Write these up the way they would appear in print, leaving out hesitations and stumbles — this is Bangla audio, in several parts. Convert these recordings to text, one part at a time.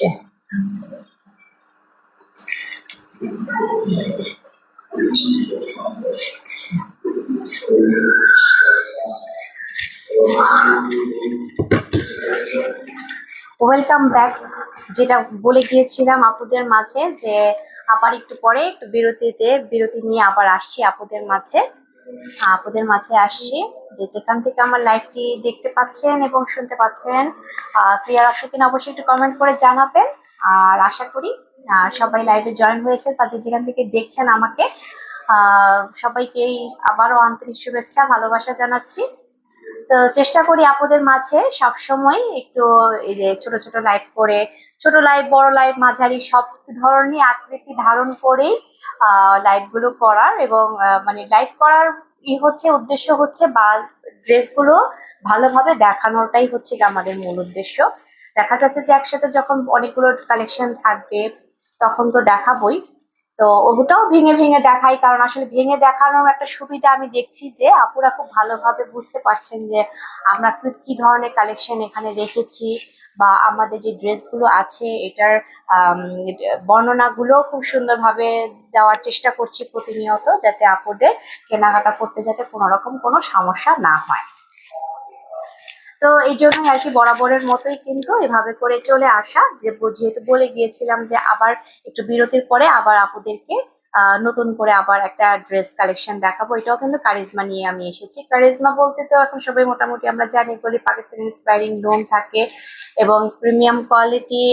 আসছে। Welcome back. যেটা বলে গিয়েছিলাম আপুদের মাঝে যে আবার একটু পরে একটু বিরতি নিয়ে আবার আসছি আপুদের মাঝে আসছি। যেখান থেকে আমার লাইভটি দেখতে পাচ্ছেন এবং শুনতে পাচ্ছেন ক্লিয়ার আছে কিনা অবশ্যই একটু কমেন্ট করে জানাবেন। আর আশা করি সবাই লাইভে জয়েন হয়েছেন, বা যেখান থেকে দেখছেন আমাকে সবাইকেই আবারও আন্তরিক শুভেচ্ছা ভালোবাসা জানাচ্ছি। তো চেষ্টা করি আপনাদের মাঝে সবসময় একটু এই যে ছোট ছোট লাইভ করে, ছোট লাইভ বড় লাইভ মাঝারি সব ধরনের আকৃতি ধারণ করেই লাইভ গুলো করার, এবং মানে লাইভ করার উদ্দেশ্য হচ্ছে বা ড্রেসগুলো ভালোভাবে দেখানোটাই হচ্ছে আমাদের মূল উদ্দেশ্য। দেখা যাচ্ছে যে একসাথে যখন অনেকগুলো কালেকশন থাকবে তখন তো দেখাবোই, তো ওটাও ভেঙে ভেঙে দেখাই, কারণ আসলে ভেঙে দেখানোর একটা সুবিধা আমি দেখছি যে আপুরা খুব ভালোভাবে বুঝতে পারছেন যে আমরা কি ধরনের কালেকশন এখানে রেখেছি, বা আমাদের যে ড্রেসগুলো আছে এটার বর্ণনাগুলো খুব সুন্দরভাবে দেওয়ার চেষ্টা করছি প্রতিনিয়ত, যাতে আপুদের কেনাকাটা করতে যাতে কোনো রকম কোনো সমস্যা না হয়। তো এই জন্যই আর কি বরাবরের মতোই কিন্তু এভাবে করে চলে আসা, যেহেতু বলে গিয়েছিলাম যে আবার একটু বিরতির পরে আবার আপুদেরকে নতুন করে আবার একটা ড্রেস কালেকশন দেখাবো। এটাও কিন্তু কারিজমা নিয়ে আমি এসেছি। কারিজমা বলতে তো এখন সবাই মোটামুটি আমরা জানি এগুলি পাকিস্তানি ইন্সপায়ারিং লোন থাকে এবং প্রিমিয়াম কোয়ালিটি,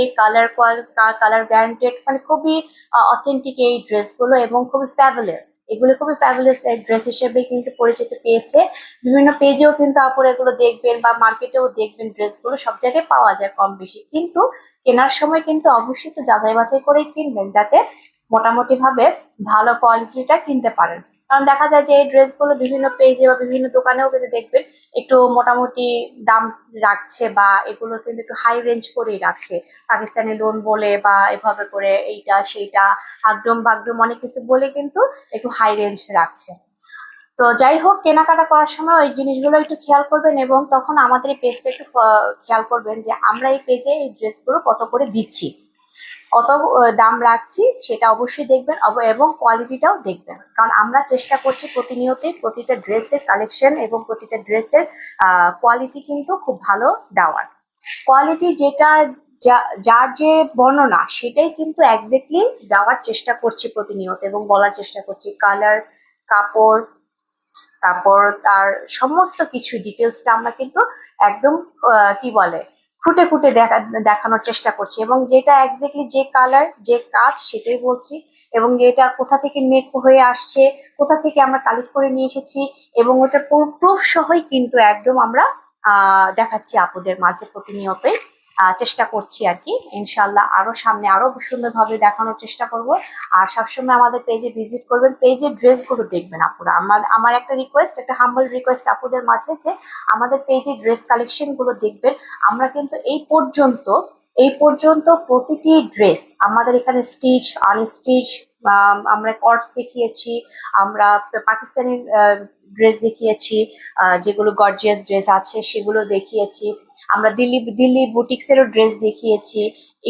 কালার গ্যারান্টেড, মানে খুবই অথেন্টিক এই ড্রেসগুলো এবং খুবই ফ্যাবুলাস। এগুলো খুবই ফ্যাবুলাস ড্রেস হিসেবে কিন্তু পরিচিত পেয়েছে। বিভিন্ন পেজেও কিন্তু আপনারা এগুলো দেখবেন বা মার্কেটেও দেখবেন, ড্রেসগুলো সব জায়গায় পাওয়া যায় কম বেশি, কিন্তু কেনার সময় কিন্তু অবশ্যই একটু যাচাই বাছাই করেই কিনবেন, যাতে মোটামুটি ভাবে ভালো কোয়ালিটিটা কিনতে পারেন। কারণ দেখা যায় যে এই ড্রেসগুলো বিভিন্ন পেজে বা বিভিন্ন দোকানেও কিন্তু দেখবেন একটু মোটামুটি দাম রাখছে, বা এগুলো কিন্তু একটু হাই রেঞ্জ করেই রাখছে, পাকিস্তানি লোন বলে বা এভাবে করে এইটা সেইটা হাকডুম বাগডুম অনেক কিছু বলে কিন্তু একটু হাই রেঞ্জ রাখছে। তো যাই হোক, কেনাকাটা করার সময় ওই জিনিসগুলো একটু খেয়াল করবেন, এবং তখন আমাদের এই পেজটা একটু খেয়াল করবেন যে আমরা এই পেজে এই ড্রেসগুলো কত করে দিচ্ছি, কত দাম রাখছি, সেটা অবশ্যই দেখবেন এবং কোয়ালিটিটাও দেখবেন। কারণ আমরা চেষ্টা করছি প্রতিনিয়তই প্রতিটা ড্রেসের কালেকশন এবং প্রতিটা ড্রেসের কোয়ালিটি কিন্তু খুব ভালো দেওয়ার। কোয়ালিটি যেটা যার যে বর্ণনা সেটাই কিন্তু একজ্যাক্টলি দেওয়ার চেষ্টা করছি প্রতিনিয়ত, এবং বলার চেষ্টা করছি কালার, কাপড়, তারপর তার সমস্ত কিছু ডিটেলসটা আমরা কিন্তু একদম কি বলে খুঁটে খুঁটে দেখানোর চেষ্টা করছি, এবং যেটা এক্স্যাক্টলি যে কালার যে কাজ সেটাই বলছি, এবং যেটা কোথা থেকে মেক হয়ে আসছে, কোথা থেকে আমরা কালেক্ট করে নিয়ে এসেছি, এবং ওটা প্রুফ সহই কিন্তু একদম আমরা দেখাচ্ছি আপুদের মাঝে প্রতিনিয়তই। চেষ্টা করছি আর কি, ইনশাল্লাহ আরো সামনে আরো সুন্দরভাবে দেখানোর চেষ্টা করব। আর সবসময় আমাদের পেজে ভিজিট করবেন, পেজের ড্রেসগুলো দেখবেন আপুরা। আমার একটা রিকোয়েস্ট, একটা হাম্বল রিকোয়েস্ট আপুদের মাঝে, যে আমাদের পেজে ড্রেস কালেকশন গুলো দেখবেন। আমরা কিন্তু এই পর্যন্ত প্রতিটি ড্রেস আমাদের এখানে স্টিচ আনস্টিচ, আমরা কটস দেখিয়েছি, আমরা পাকিস্তানি ড্রেস দেখিয়েছি, যেগুলো গর্জিয়াস ড্রেস আছে সেগুলো দেখিয়েছি, আমরা দিল্লি বুটিক্সেরও ড্রেস দেখিয়েছি।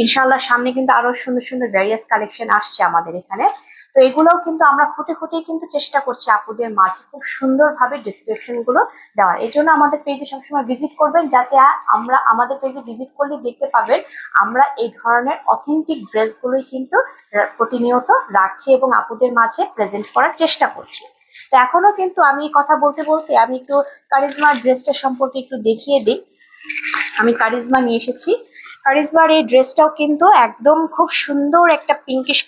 ইনশাল্লাহ সামনে কিন্তু আরো সুন্দর সুন্দর ভ্যারিয়াস কালেকশন আসছে আমাদের এখানে। তো এগুলোও কিন্তু আমরা খুঁটে খুঁটে কিন্তু চেষ্টা করছি আপুদের মাঝে খুব সুন্দরভাবে ডিসক্রিপশন গুলো দেওয়ার। এই জন্য আমাদের পেজে সবসময় ভিজিট করবেন, যাতে আমরা আমাদের পেজে ভিজিট করলে দেখতে পাবেন আমরা এই ধরনের অথেন্টিক ড্রেসগুলোই কিন্তু প্রতিনিয়ত রাখছি এবং আপুদের মাঝে প্রেজেন্ট করার চেষ্টা করছি। তো এখনো কিন্তু আমি কথা বলতে বলতে আমি একটু কারিজমা ড্রেসটা সম্পর্কে একটু দেখিয়ে দিই। আমি কারিজমা নিয়ে এসেছি। কারিজমার এই ড্রেসটাও কিন্তু একদম খুব সুন্দর একটা পিঙ্কিশ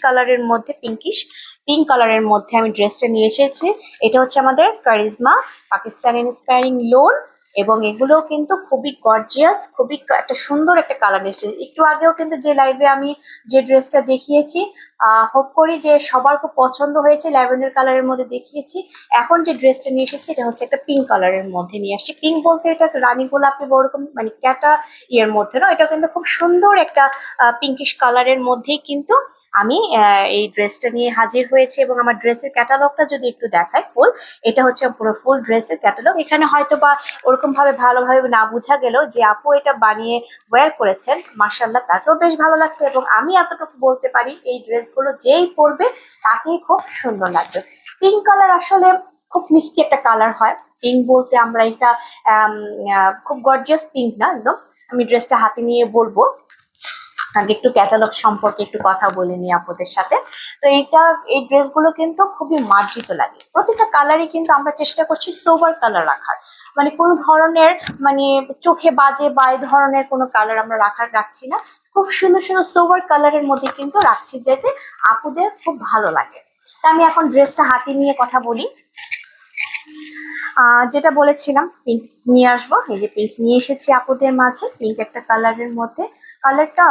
পিঙ্ক কালারের মধ্যে আমি ড্রেসটা নিয়ে এসেছি। এটা হচ্ছে আমাদের কারিজমা পাকিস্তান ইন্সপায়ারিং লোন, এবং এগুলো কিন্তু খুবই গর্জিয়াস, খুবই একটা সুন্দর একটা কালার এসেছে। একটু আগেও কিন্তু যে লাইভে আমি যে ড্রেসটা দেখিয়েছি, হোপ করি যে সবার খুব পছন্দ হয়েছে, ল্যাভেন্ডার কালারের মধ্যে দেখিয়েছি। এখন যে ড্রেসটা নিয়ে এসেছি এটা হচ্ছে একটা পিঙ্ক কালারের মধ্যে নিয়ে আসছি। পিঙ্ক বলতে এটা রানী গোলাপি ওরকম মানে ক্যাটা ইয়ের মধ্যে না, এটা কিন্তু খুব সুন্দর একটা পিঙ্কিশ কালারের মধ্যেই কিন্তু আমি এই ড্রেসটা নিয়ে হাজির হয়েছে। এবং আমার ড্রেসের ক্যাটালগটা যদি একটু দেখাই ফুল, এটা হচ্ছে পুরো ফুল ড্রেসের ক্যাটালগ। এখানে হয়তো বা ওরকম ওরকম ভাবে ভালোভাবে না বোঝা গেলেও যে আপু এটা বানিয়ে ওয়্যার করেছেন, মাশাআল্লাহ তাকেও বেশ ভালো লাগছে। এবং আমি এতটুকু বলতে পারি এই ড্রেসগুলো যেই পরবে তাকেই খুব সুন্দর লাগবে। পিঙ্ক কালার আসলে খুব মিষ্টি একটা কালার হয়। পিঙ্ক বলতে আমরা এটা খুব গর্জিয়াস পিঙ্ক না একদম। আমি ড্রেসটা হাতে নিয়ে বলবো, আগে একটু ক্যাটালগ সম্পর্কে একটু কথা বলে নিই আপনাদের সাথে। তো এই ড্রেসগুলো কিন্তু খুবই মার্জিত লাগে। প্রতিটা কালারই কিন্তু আমরা চেষ্টা করছি সোবার কালার রাখার, মানে কোনো ধরনের মানে চোখে বাজে বা এই ধরনের কোনো কালার আমরা রাখছি না। খুব সুন্দর সুন্দর সোবার কালারের মধ্যে কিন্তু রাখছি, যাতে আপুদের খুব ভালো লাগে। তা আমি এখন ড্রেসটা হাতে নিয়ে কথা বলি। যেটা বলেছিলাম পিঙ্ক নিয়ে আসবো, এই যে পিঙ্ক নিয়ে এসেছি আপুদের মাঝে। পিঙ্ক একটা কালারের মধ্যে, কালারটা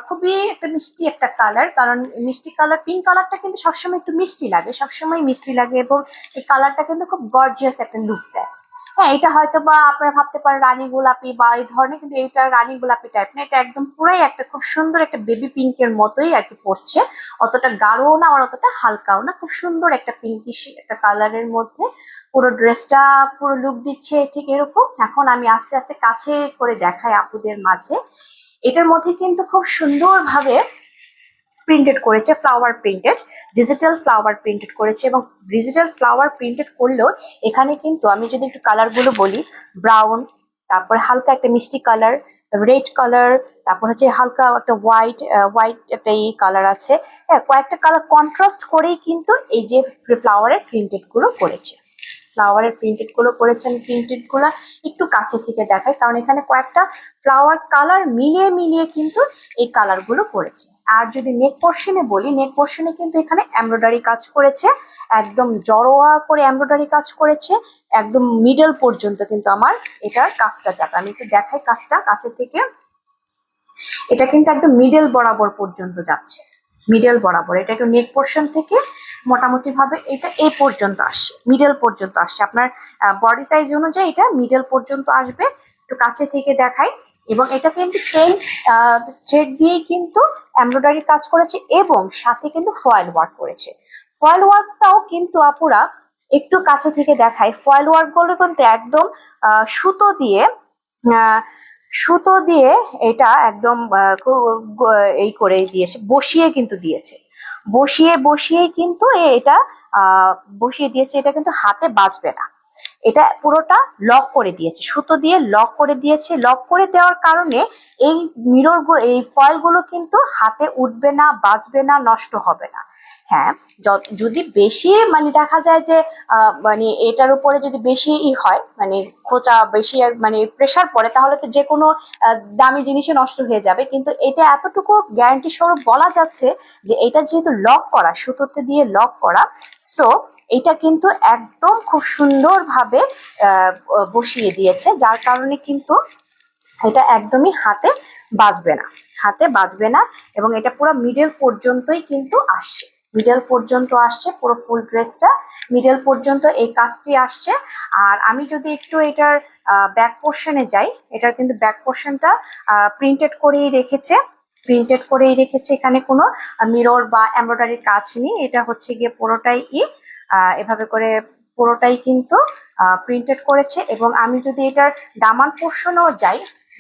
খুবই একটা মিষ্টি একটা কালার। কারণ মিষ্টি কালার, পিঙ্ক কালারটা কিন্তু সবসময় একটু মিষ্টি লাগে, সবসময় মিষ্টি লাগে। এবং এই কালারটা কিন্তু খুব গর্জিয়াস একটা লুক দেয়। হ্যাঁ, এটা হয়তো বা আপনারা ভাবতে পারেন রানী গোলাপি বা এই ধরনের, কিন্তু এটা রানী গোলাপি টাইপ না। এটা একদম পুরাই একটা খুব সুন্দর একটা বেবি পিঙ্কের মতোই আর কি পড়ছে। অতটা গাঢ়ও না আর অতটা হালকাও না, খুব সুন্দর একটা পিঙ্কিশ একটা কালারের মধ্যে পুরো ড্রেসটা পুরো লুক দিচ্ছে ঠিক এরকম। এখন আমি আস্তে আস্তে কাছে করে দেখাই আপুদের মাঝে। এটার মধ্যে কিন্তু খুব সুন্দরভাবে প্রিন্টেড করেছে, flower printed, digital flower printed করেছে। এবং ডিজিটাল ফ্লাওয়ার প্রিন্টেড করলেও এখানে কিন্তু আমি যদি একটু কালারগুলো বলি, ব্রাউন, তারপর হালকা একটা মিষ্টি কালার, রেড কালার, তারপর হচ্ছে হালকা একটা হোয়াইট একটা এই কালার আছে। হ্যাঁ, কয়েকটা কালার কন্ট্রাস্ট করেই কিন্তু এই যে ফ্লাওয়ারের প্রিন্টেড গুলো করেছে। ফ্লাওয়ারের প্রিন্টেড গুলো করেছেন, প্রিন্টেড গুলো একটু কাছে থেকে দেখায়, কারণ এখানে কয়েকটা ফ্লাওয়ার কালার মিলিয়ে মিলিয়ে কিন্তু এই কালার গুলো করেছে। আর যদি নেক পোর্শনে বলি, নেক পোর্শনে কিন্তু এখানে এমব্রয়ডারি কাজ করেছে, একদম জড়োয়া করে এমব্রয়ডারি কাজ করেছে। একদম মিডল পর্যন্ত কিন্তু আমার এটার কাজটা যাবে। আমি একটু দেখাই কাজটা কাছে থেকে। এটা কিন্তু একদম মিডল বরাবর পর্যন্ত যাচ্ছে, মিডল বরাবর। এটা একটু নেক পোর্শন থেকে মোটামুটি ভাবে এটা এই পর্যন্ত আসছে, মিডল পর্যন্ত আসছে। আপনার বডি সাইজ অনুযায়ী এটা মিডল পর্যন্ত আসবে। একটু কাছে থেকে দেখাই। এবং এটা কিন্তু সেম থ্রেড দিয়েই কিন্তু এমব্রয়ডারি কাজ করেছে এবং সাথে কিন্তু ফয়েল ওয়ার্ক করেছে। ফয়েল ওয়ার্কটাও কিন্তু আপুরা একটু কাছে থেকে দেখাই। ফয়েল ওয়ার্ক গুলো কিন্তু একদম সুতো দিয়ে আহ সুতো দিয়ে এটা একদম এই করে দিয়েছে, বসিয়ে কিন্তু দিয়েছে। বসিয়ে কিন্তু এটা বসিয়ে দিয়েছে। এটা কিন্তু হাতে বাজবে না, এটা পুরোটা লক করে দিয়েছে, সুতো দিয়ে লক করে দিয়েছে। লক করে দেওয়ার কারণে এই এই ফয়েল গুলো কিন্তু হাতে উঠবে না, বাজবে না, নষ্ট হবে না। হ্যাঁ, যদি বেশি মানে দেখা যায় যে মানে এটার উপরে যদি বেশি হয়, মানে খোঁচা বেশি মানে প্রেসার পড়ে, তাহলে তো যে কোনো দামি জিনিসই নষ্ট হয়ে যাবে। কিন্তু এটা এতটুকু গ্যারান্টি স্বরূপ বলা যাচ্ছে যে এটা যেহেতু লক করা, সুতোতে দিয়ে লক করা, সো এটা কিন্তু একদম খুব সুন্দরভাবে বসিয়ে দিয়েছে, যার কারণে কিন্তু এটা একদমই হাতে বাজবে না, হাতে বাজবে না। এবং এটা পুরো মিডল পর্যন্তই কিন্তু আসছে, মিডল পর্যন্ত আসছে পুরো ফুল ড্রেসটা, মিডল পর্যন্ত এই কাজটি আসছে। আর আমি যদি একটু এটার ব্যাক পোর্শনে যাই, এটার কিন্তু ব্যাক পোর্শনটা প্রিন্টেড করেই রেখেছে, প্রিন্টেড করেই রেখেছে। এখানে কোনো মিরর বা এমব্রয়ডারির কাজ নেই, এটা হচ্ছে গিয়ে পুরোটাই এভাবে করে পুরোটাই কিন্তু প্রিন্টেড করেছে। এবং আমি যদি এটার দামান পোর্শনেও যাই,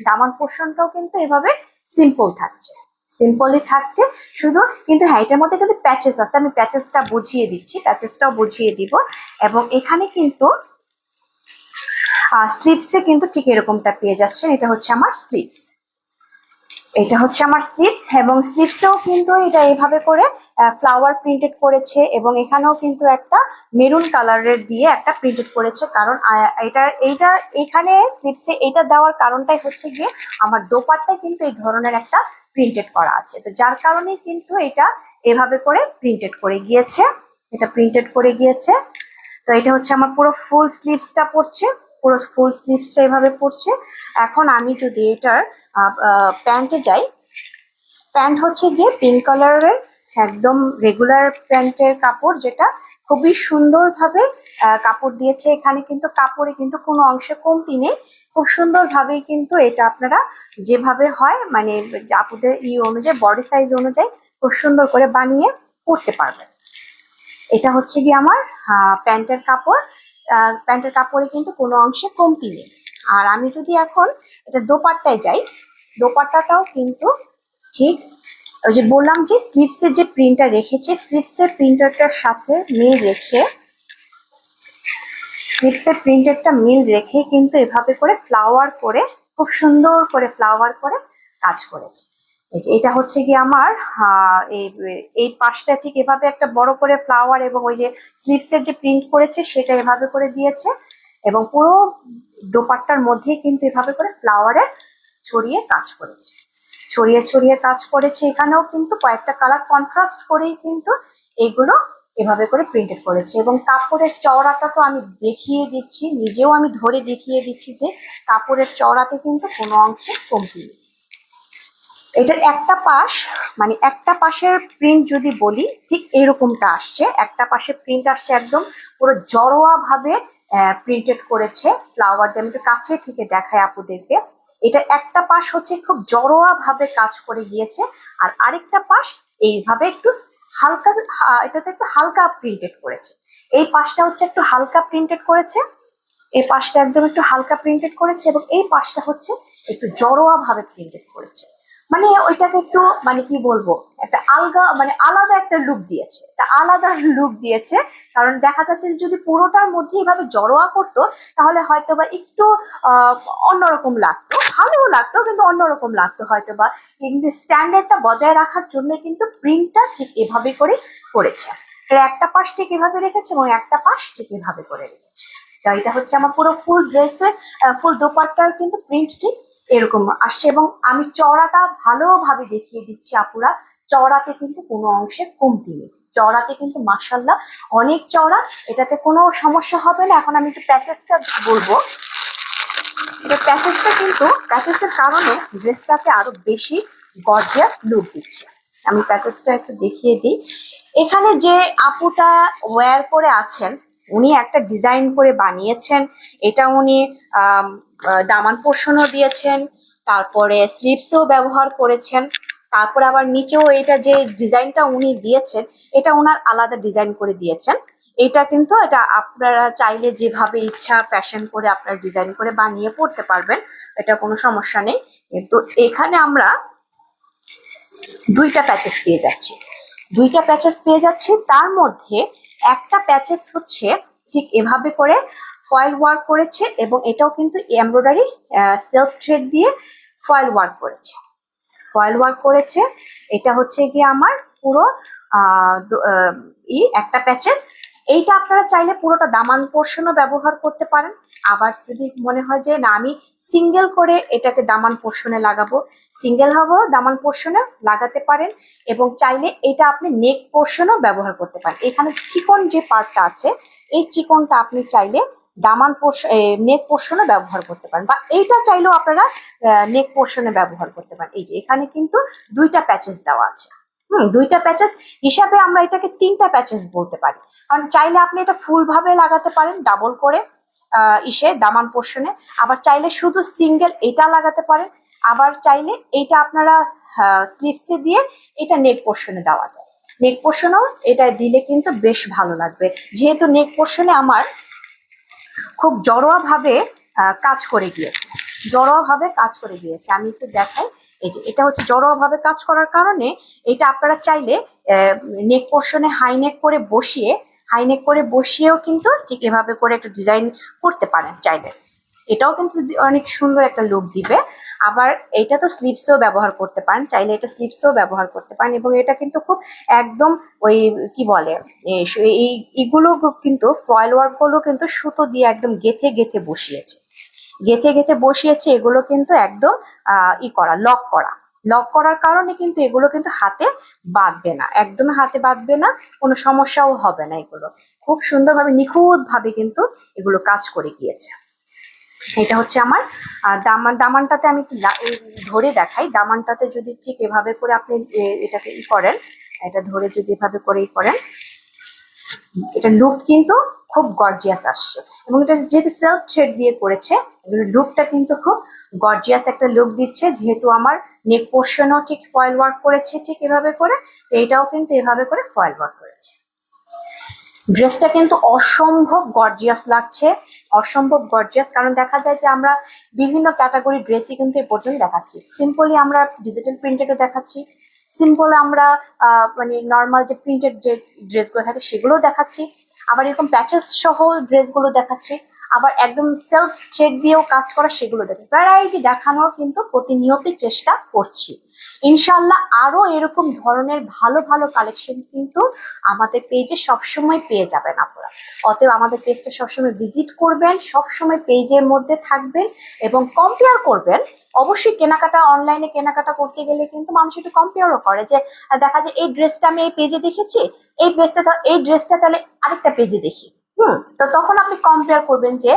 দামান পোর্শনটাও কিন্তু এভাবে সিম্পল থাকছে, সিম্পলই থাকছে শুধু। কিন্তু হ্যাঁ, এটার মধ্যে কিন্তু প্যাচেস আছে, আমি প্যাচেসটা বুঝিয়ে দিচ্ছি, প্যাচেসটাও বুঝিয়ে দিব। এবং এখানে কিন্তু স্লিভসে কিন্তু ঠিক এরকমটা পেয়ে যাচ্ছেন। এটা হচ্ছে আমার স্লিভস, এটা হচ্ছে আমার স্লিভস। এবং স্লিভসেও কিন্তু এটা এইভাবে করে ফ্লাওয়ার প্রিন্টেড করেছে। এবং এখানেও কিন্তু একটা মেরুন কালারের দিয়ে একটা প্রিন্টেড করেছে। কারণ এইটা এখানে স্লিভসে এটা দেওয়ার কারণটাই হচ্ছে গিয়ে আমার দোপাট্টায় কিন্তু এই ধরনের একটা প্রিন্টেড করা আছে, তো যার কারণে কিন্তু এটা এভাবে করে প্রিন্টেড করে গিয়েছে, এটা প্রিন্টেড করে গিয়েছে। তো এটা হচ্ছে আমার পুরো ফুল স্লিভসটা পড়ছে, পুরো ফুল স্লিভসটা এভাবে পড়ছে। এখন আমি যদি এটার প্যান্টে যাই, প্যান্ট হচ্ছে গিয়ে পিঙ্ক কালারের একদম রেগুলার প্যান্টের কাপড়, যেটা খুবই সুন্দরভাবে কাপড় দিয়েছে। এখানে কিন্তু কাপড়ে কিন্তু কোনো অংশে কমতি নেই, খুব সুন্দরভাবেই কিন্তু এটা আপনারা যেভাবে হয় মানে আপুদের অনুযায়ী, বডি সাইজ অনুযায়ী খুব সুন্দর করে বানিয়ে পরতে পারবেন। এটা হচ্ছে কি আমার প্যান্টের কাপড়, প্যান্টের কাপড়ে কিন্তু কোনো অংশে কমতি নেই। আর আমি যদি এখন এটা দোপাট্টায় যাই, দোপাট্টাটাও কিন্তু ঠিক ওই যে বললাম যে স্লিভসের যে প্রিন্টটা রেখেছে, স্লিভসের প্রিন্টারটার সাথে মিল রেখে কিন্তু এভাবে করে ফ্লাওয়ার করে, খুব সুন্দর করে ফ্লাওয়ার করে কাজ করেছে। এই যে এটা হচ্ছে কি আমার এই পাশটা ঠিক এভাবে একটা বড় করে ফ্লাওয়ার এবং ওই যে স্লিভসের যে প্রিন্ট করেছে সেটা এভাবে করে দিয়েছে, এবং পুরো দোপাট্টার মধ্যে কিন্তু এভাবে করে ফ্লাওয়ারের ছড়িয়ে কাজ করেছে, ছড়িয়ে ছড়িয়ে কাজ করেছে। এখানেও কিন্তু কয়েকটা কালার কন্ট্রাস্ট করেই কিন্তু এগুলো এভাবে করে প্রিন্টেড করেছে। এবং কাপড়ের চওড়াটা তো আমি দেখিয়ে দিচ্ছি, নিজেও আমি ধরে দেখিয়ে দিচ্ছি যে কাপড়ের চওড়াতে কিন্তু কোনো অংশে কমতি নেই। এটার একটা পাশ, মানে একটা পাশের প্রিন্ট যদি বলি ঠিক এরকমটা আসছে, একটা পাশের প্রিন্ট আসছে একদম পুরো জড়োয়া ভাবে প্রিন্টেড করেছে ফ্লাওয়ার দিয়ে। আমি একটু কাছে থেকে দেখাই আপুদেরকে। এটা একটা পাশ হচ্ছে খুব জড়োয়া ভাবে কাজ করে গিয়েছে, আর আরেকটা পাশ এইভাবে একটু হালকা, এটাতে একটু হালকা প্রিন্টেড করেছে। এই পাশটা হচ্ছে একটু হালকা প্রিন্টেড করেছে, এই পাশটা একদম একটু হালকা প্রিন্টেড করেছে, এবং এই পাশটা হচ্ছে একটু জড়োয়া ভাবে প্রিন্টেড করেছে। মানে ওইটাকে একটু, মানে কি বলবো, একটা আলগা, মানে আলাদা একটা লুক দিয়েছে, একটা আলাদা লুক দিয়েছে। কারণ দেখা যাচ্ছে যে যদি পুরোটার মধ্যে এভাবে জড়োয়া করতো তাহলে হয়তো বা একটু অন্যরকম লাগতো, ভালো লাগতো কিন্তু অন্যরকম লাগতো হয়তো বা, কিন্তু স্ট্যান্ডার্ডটা বজায় রাখার জন্য কিন্তু প্রিন্টটা ঠিক এভাবে করে করেছে। একটা পাশ ঠিক এভাবে রেখেছে এবং একটা পাশ ঠিক এভাবে করে রেখেছে। এটা হচ্ছে আমার পুরো ফুল ড্রেসের, ফুল দোপাট্টার কিন্তু প্রিন্ট ঠিক এরকম আসছে। এবং আমি চওড়াটা ভালোভাবে দেখিয়ে দিচ্ছি আপুরা, চওড়াতে কিন্তু কোনো অংশে কমতি নেই, চওড়াতে কিন্তু মাশাআল্লাহ অনেক চওড়া, এটাতে কোনো সমস্যা হবে না। এখন আমি একটু প্যাচেসটা বলবো। এটা প্যাচেসটা কিন্তু প্যাচেসের কারণে ড্রেসটাকে আরো বেশি গর্জিয়াস লুক দিচ্ছে। আমি প্যাচেসটা একটু দেখিয়ে দিই। এখানে যে আপুটা ওয়্যার করে আছেন উনি একটা ডিজাইন করে বানিয়েছেন, এটা উনি দামান পোর্শনও দিয়েছেন, তারপরে স্লিভসও ব্যবহার করেছেন, তারপরে আবার নিচেও এটা যে ডিজাইনটা উনি দিয়েছেন এটা ওনার আলাদা ডিজাইন করে দিয়েছেন। এটা কিন্তু এটা আপনারা চাইলে যেভাবে ইচ্ছা ফ্যাশন করে আপনারা ডিজাইন করে বানিয়ে পড়তে পারবেন, এটা কোনো সমস্যা নেই। কিন্তু এখানে আমরা দুইটা প্যাচেস পেয়ে যাচ্ছি, দুইটা প্যাচেস পেয়ে যাচ্ছি। তার মধ্যে একটা প্যাচেস হচ্ছে ঠিক এভাবে করে ফয়েল ওয়ার্ক করেছে, এবং এটাও কিন্তু এমব্রয়ডারি সেলফ থ্রেড দিয়ে ফয়েল ওয়ার্ক করেছে, ফয়েল ওয়ার্ক করেছে। এটা হচ্ছে গিয়ে আমার পুরো একটা প্যাচেস। এইটা আপনারা চাইলে পুরোটা দামান পোর্শনও ব্যবহার করতে পারেন, আবার যদি মনে হয় যে না আমি সিঙ্গেল করে এটাকে দামান পোর্শনে লাগাবো, সিঙ্গেল হবো দামান পোর্শনে লাগাতে পারেন। এবং চাইলে এটা আপনি নেক পোর্শনও ব্যবহার করতে পারেন। এখানে চিকন যে পার্টটা আছে এই চিকনটা আপনি চাইলে দামান পোর্শন, নেক পোর্শনে ব্যবহার করতে পারেন, বা এইটা চাইলেও আপনারা নেক পোর্শনে ব্যবহার করতে পারেন। এই যে এখানে কিন্তু দুইটা প্যাচেস দেওয়া আছে, দুইটা প্যাচেস হিসাবে আমরা এটাকে তিনটা প্যাচেস বলতে পারি। কারণ চাইলে আপনি এটা ফুল ভাবে লাগাতে পারেন ডাবল করে দামান পোর্শনে, আবার চাইলে শুধু সিঙ্গেল এটা লাগাতে পারেন, আবার চাইলে এইটা আপনারা স্লিভসে দিয়ে এটা নেক পোর্শনে দেওয়া যায়। নেক পোর্শনেও এটা দিলে কিন্তু বেশ ভালো লাগবে, যেহেতু নেক পোর্শনে আমার খুব জড়োয়া ভাবে কাজ করে গিয়েছে, জড়োয়া ভাবে কাজ করে গিয়েছে। আমি একটু দেখাই। এই যে এটা হচ্ছে জড়োয়া ভাবে কাজ করার কারণে এটা আপনারা চাইলে নেক পোর্শনে হাই নেক করে বসিয়েও কিন্তু ঠিক এভাবে করে একটা ডিজাইন করতে পারেন চাইলে, এটাও কিন্তু অনেক সুন্দর একটা লুক দিবে। আবার এটা তো স্লিভসেও ব্যবহার করতে পারেন, চাইলে এটা স্লিভসেও ব্যবহার করতে পারেন। এবং এটা কিন্তু খুব একদম ওই কি বলে এইগুলো কিন্তু ফয়েল ওয়ার্ক গুলো কিন্তু সুতো দিয়ে একদম গেথে গেথে বসিয়েছে, গেথে গেথে বসিয়েছে। এগুলো কিন্তু একদম লক করার কারণে কিন্তু এগুলো কিন্তু হাতে বাঁধবে না, একদম হাতে বাঁধবে না, কোনো সমস্যাও হবে না। এগুলো খুব সুন্দরভাবে নিখুঁত ভাবে কিন্তু এগুলো কাজ করে গিয়েছে। এটা হচ্ছে আমার দামানটাতে আমি ধরে দেখাই। দামানটাতে যদি ঠিক এভাবে করে আপনি এটাকে করেন, এটা ধরে যদি এভাবে করেই করেন, এটা লুক কিন্তু খুব গর্জিয়াস আসছে। এবং এটা যেহেতু সেলফ থ্রেড দিয়ে করেছে লুকটা কিন্তু খুব গর্জিয়াস একটা লুক দিচ্ছে। যেহেতু আমার নেক পোর্শনও ঠিক ফয়েল ওয়ার্ক করেছে ঠিক এভাবে করে, এইটাও কিন্তু এভাবে করে ফয়েল ওয়ার্ক করেছে। ড্রেসটা কিন্তু অসম্ভব গর্জিয়াস লাগছে, অসম্ভব গর্জিয়াস। কারণ দেখা যায় যে আমরা বিভিন্ন ক্যাটাগরি ড্রেসই কিন্তু এ পর্যন্ত দেখাচ্ছি। সিম্পলি আমরা ডিজিটাল প্রিন্টেডও দেখাচ্ছি, সিম্পল আমরা মানে নর্মাল যে প্রিন্টেড যে ড্রেসগুলো থাকে সেগুলোও দেখাচ্ছি, আবার এরকম প্যাচেস সহ ড্রেসগুলো দেখাচ্ছি, আবার একদম সেলফ থ্রেড দিয়েও কাজ করা সেগুলো দেখে ভ্যারাইটি দেখানোর কিন্তু প্রতিনিয়তই চেষ্টা করছি। ইনশাল্লাহ আরো এরকম ধরনের ভালো ভালো কালেকশন কিন্তু আমাদের পেজে সবসময় পেয়ে যাবেন আপনারা। অতএব আমাদের পেজটা সবসময় ভিজিট করবেন, সবসময় পেজের মধ্যে থাকবেন এবং কম্পেয়ার করবেন। অবশ্যই কেনাকাটা, অনলাইনে কেনাকাটা করতে গেলে কিন্তু মানুষ একটু কম্পেয়ারও করে, যে দেখা যায় এই ড্রেসটা আমি এই পেজে দেখেছি, এই ড্রেসটা তাহলে আরেকটা পেজে দেখি। তো তখন আপনি কম্পেয়ার করবেন যে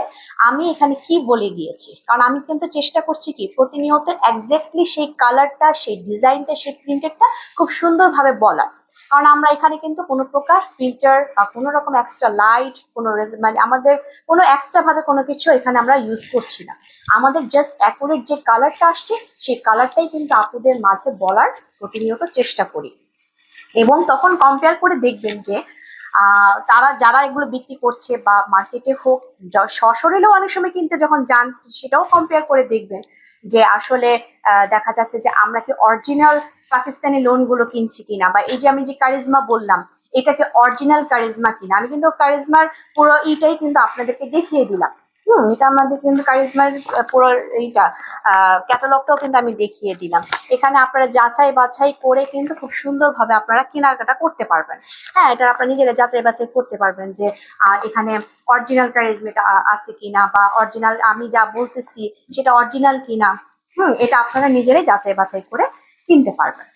আমি এখানে কি বলে গিয়েছি। কারণ আমি কিন্তু চেষ্টা করছি কি প্রতিনিয়ত এক্স্যাক্টলি সেই কালারটা, সেই ডিজাইনটা, সেই প্রিন্টেডটা খুব সুন্দরভাবে বলার। কারণ আমরা এখানে কিন্তু কোনো প্রকার ফিল্টার বা কোনো রকম এক্সট্রা লাইট, কোনো মানে আমাদের কোনো এক্সট্রা ভাবে কোনো কিছু এখানে আমরা ইউজ করছি না। আমাদের জাস্ট অ্যাকুরেট যে কালারটা আসছে সেই কালারটাই কিন্তু আপনাদের মাঝে বলার প্রতিনিয়ত চেষ্টা করি। এবং তখন কম্পেয়ার করে দেখবেন যে তারা যারা এগুলো বিক্রি করছে বা মার্কেটে হোক, সশরীরেও অনেক সময় কিনতে যখন যান সেটাও কম্পেয়ার করে দেখবেন যে আসলে দেখা যাচ্ছে যে আমরা কি অরিজিনাল পাকিস্তানি লোন গুলো কিনছি কিনা, বা এই যে আমি যে কারিজমা বললাম এটাকে অরিজিনাল কারিজমা কিনা। আমি কিন্তু কারিজমার পুরো ইটাই কিন্তু আপনাদেরকে দেখিয়ে দিলাম। এটা আমাদের কিন্তু কারিজমার পুরো এইটা ক্যাটালগটাও কিন্তু আমি দেখিয়ে দিলাম। এখানে আপনারা যাচাই বাছাই করে কিন্তু খুব সুন্দরভাবে আপনারা কেনাকাটা করতে পারবেন। হ্যাঁ, এটা আপনারা নিজেরা যাচাই বাছাই করতে পারবেন যে এখানে অরিজিনাল কারিজমাটা আছে কিনা, বা অরিজিনাল আমি যা বলতেছি সেটা অরিজিনাল কিনা। এটা আপনারা নিজেরাই যাচাই বাছাই করে কিনতে পারবেন।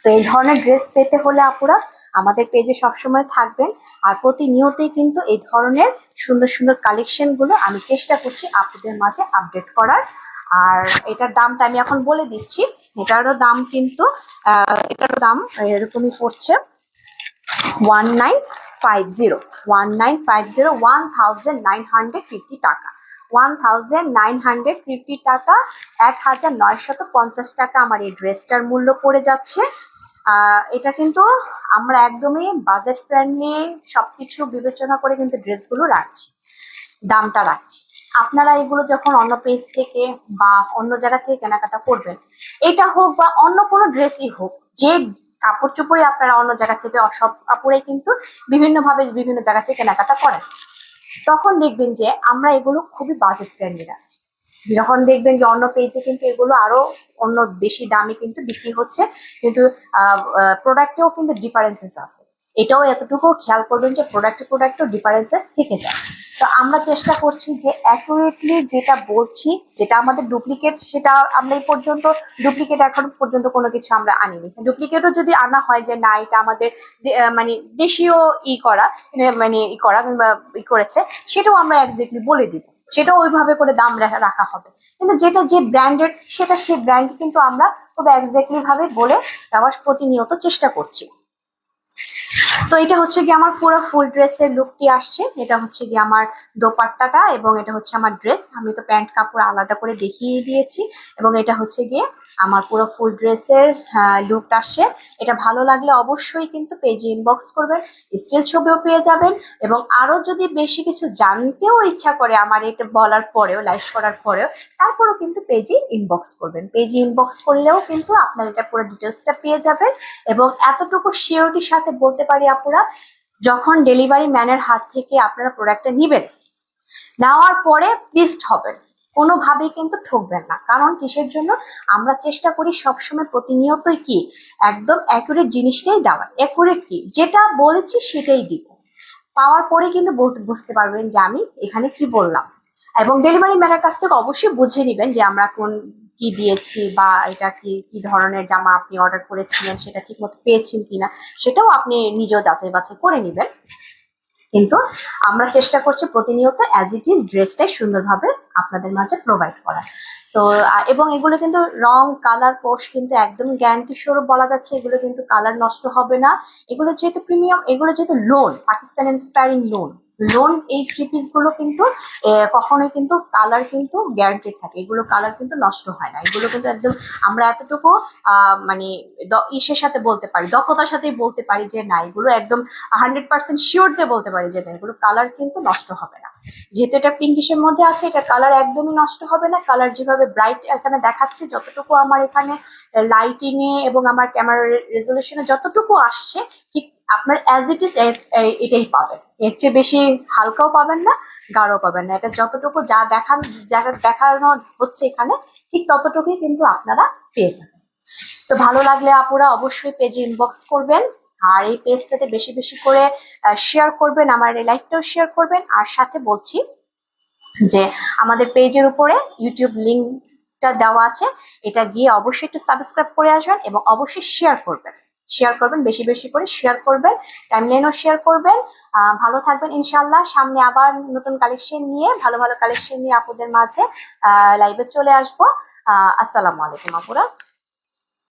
তো এই ধরনের ড্রেস পেতে হলে আপুরা আমাদের পেজে সবসময় থাকবেন। আর প্রতিনিয়তই কিন্তু এই ধরনের সুন্দর সুন্দর কালেকশন গুলো আমি চেষ্টা করছি আপনাদের মাঝে আপডেট করার। আর এটার দামটা আমি এখন বলে দিচ্ছি। এটারও দাম কিন্তু এটারও দাম এরকমই পড়ছে 1950 1950 1950 টাকা, 1950 টাকা, 1950 টাকা আমার এই ড্রেসটার মূল্য পড়ে যাচ্ছে। এটা কিন্তু আমরা একদমই বাজেট ফ্রেন্ডলি সবকিছু বিবেচনা করে কিন্তু ড্রেসগুলো রাখছি, দামটা রাখছি। আপনারা এগুলো যখন অন্য পেজ থেকে বা অন্য জায়গা থেকে কেনাকাটা করবেন, এটা হোক বা অন্য কোনো ড্রেসই হোক, যে কাপড় চোপড়ে আপনারা অন্য জায়গা থেকে সব কাপড়ে কিন্তু বিভিন্ন ভাবে বিভিন্ন জায়গা থেকে কেনাকাটা করেন, তখন দেখবেন যে আমরা এগুলো খুবই বাজেট ফ্রেন্ডলি রাখছি। যখন দেখবেন যে অন্য পেজে কিন্তু এগুলো আরো অন্য বেশি দামে কিন্তু বিক্রি হচ্ছে, কিন্তু প্রোডাক্টেও কিন্তু ডিফারেন্সেস আছে। এটাও এতটুকু খেয়াল করবেন যে প্রোডাক্টেও ডিফারেন্সেস থেকে যায়। তো আমরা চেষ্টা করছি যে অ্যাকুরেটলি যেটা বলছি, যেটা আমাদের ডুপ্লিকেট সেটা আমরা এই পর্যন্ত ডুপ্লিকেট এখন পর্যন্ত কোনো কিছু আমরা আনিনি। ডুপ্লিকেটও যদি আনা হয় যে না এটা আমাদের মানে দেশীয় মানে ই করেছে, সেটাও আমরা এক্স্যাক্টলি বলে দিব, সেটাও ওইভাবে করে দাম রাখা হবে। কিন্তু যেটা যে ব্র্যান্ডেড সেটা সেই ব্র্যান্ড কিন্তু আমরা খুব এক্স্যাক্টলি ভাবে বলে দেওয়ার প্রতিনিয়ত চেষ্টা করছি। তো এটা হচ্ছে কি আমার পুরো ফুল ড্রেসের লুকটি আসছে। এটা হচ্ছে কি আমার দোপাট্টাটা এবং এটা হচ্ছে আমার ড্রেস। আমি তো প্যান্ট কাপড় আলাদা করে দেখিয়ে দিয়েছি এবং এটা হচ্ছে গিয়ে আমার পুরো ফুল ড্রেসের লুকটা আসছে। এটা ভালো লাগলে অবশ্যই কিন্তু পেজে ইনবক্স করবেন, স্টিল ছবিও পেয়ে যাবেন। এবং আরো যদি বেশি কিছু জানতেও ইচ্ছা করে আমার এটা বলার পরেও, লাইভ করার পরেও, তারপরেও কিন্তু পেজে ইনবক্স করবেন। পেজে ইনবক্স করলেও কিন্তু আপনার এটা পুরো ডিটেলসটা পেয়ে যাবেন। এবং এতটুকু শিওরিটির সাথে বলতে পারি আপুরা, যখন ডেলিভারি ম্যানের হাত থেকে আপনারা প্রোডাক্টটা নিবেন, নেওয়ার পরে প্লিজড হবেন, কোনোভাবেই কিন্তু ঠকবেন না। কারণ কিসের জন্য আমরা চেষ্টা করি সবসময় প্রতিনিয়তই কি একদম অ্যাকুরেট জিনিসটাই দেওয়ার। অ্যাকুরেট কি যেটা বলেছি সেটাই দিব, পাওয়ার পরে কিন্তু বুঝতে পারবেন যে আমি এখানে কি বললাম। এবং ডেলিভারি ম্যানের কাছ থেকে অবশ্যই বুঝে নেবেন যে আমরা কি দিয়েছি, বা এটা কি কি ধরনের জামা আপনি অর্ডার করেছিলেন সেটা ঠিক মতো পেয়েছেন কিনা, সেটাও আপনি নিজেও যাচাই বাছাই করে নেবেন। কিন্তু আমরা চেষ্টা করছি প্রতিনিয়ত অ্যাজ ইট ইজ ড্রেসটাই সুন্দরভাবে আপনাদের মাঝে প্রোভাইড করা। তো এবং এগুলো কিন্তু রং কালার কোর্স কিন্তু একদম গ্যারান্টি স্বরূপ বলা যাচ্ছে, এগুলো কিন্তু কালার নষ্ট হবে না। এগুলো যেহেতু প্রিমিয়াম, এগুলো যেহেতু loan, Pakistan inspiring loan, loan এই থ্রি পিস গুলো কিন্তু কখনোই কিন্তু কালার কিন্তু গ্যারান্টেড থাকে, এগুলো কালার কিন্তু নষ্ট হয় না, এগুলো কিন্তু একদম আমরা এতটুকু মানে ইসের সাথে বলতে পারি, দক্ষতার সাথেই বলতে পারি যে না, এগুলো একদম 100% শিওর দিয়ে বলতে পারি যে না, এগুলো কালার কিন্তু নষ্ট হবে না। যেহেতু এটা পিঙ্কিশের মধ্যে আছে, এটা কালার একদমই নষ্ট হবে না। কালার যেভাবে ব্রাইট এখানে দেখাচ্ছে, যতটুকু আমার এখানে লাইটিং এ এবং আমার ক্যামেরার রেজলিউশনে যতটুকু আসছে, ঠিক আপনার অ্যাজ ইট ইজ এটাই পাবেন। এর চেয়ে বেশি হালকাও পাবেন না, গাঢ়ও পাবেন না। এটা যতটুকু যা দেখানো হচ্ছে এখানে, ঠিক ততটুকুই কিন্তু আপনারা পেয়ে যাবেন। তো ভালো লাগলে আপুরা অবশ্যই পেজে ইনবক্স করবেন, আর এই পেজটাতে বেশি বেশি করে শেয়ার করবেন, আমার এই লাইভটাও শেয়ার করবেন। আর সাথে বলছি যে আমাদের পেজের উপরে ইউটিউব লিঙ্কটা দেওয়া আছে, এটা গিয়ে অবশ্যই একটু সাবস্ক্রাইব করে আসবেন এবং অবশ্যই শেয়ার করবেন, বেশি বেশি করে শেয়ার করবেন, টাইমলাইনও শেয়ার করবেন। ভালো থাকবেন ইনশাল্লাহ। সামনে আবার নতুন কালেকশন নিয়ে, ভালো ভালো কালেকশন নিয়ে আপুদের মাঝে লাইভে চলে আসবো। আসসালামু আলাইকুম আপুরা।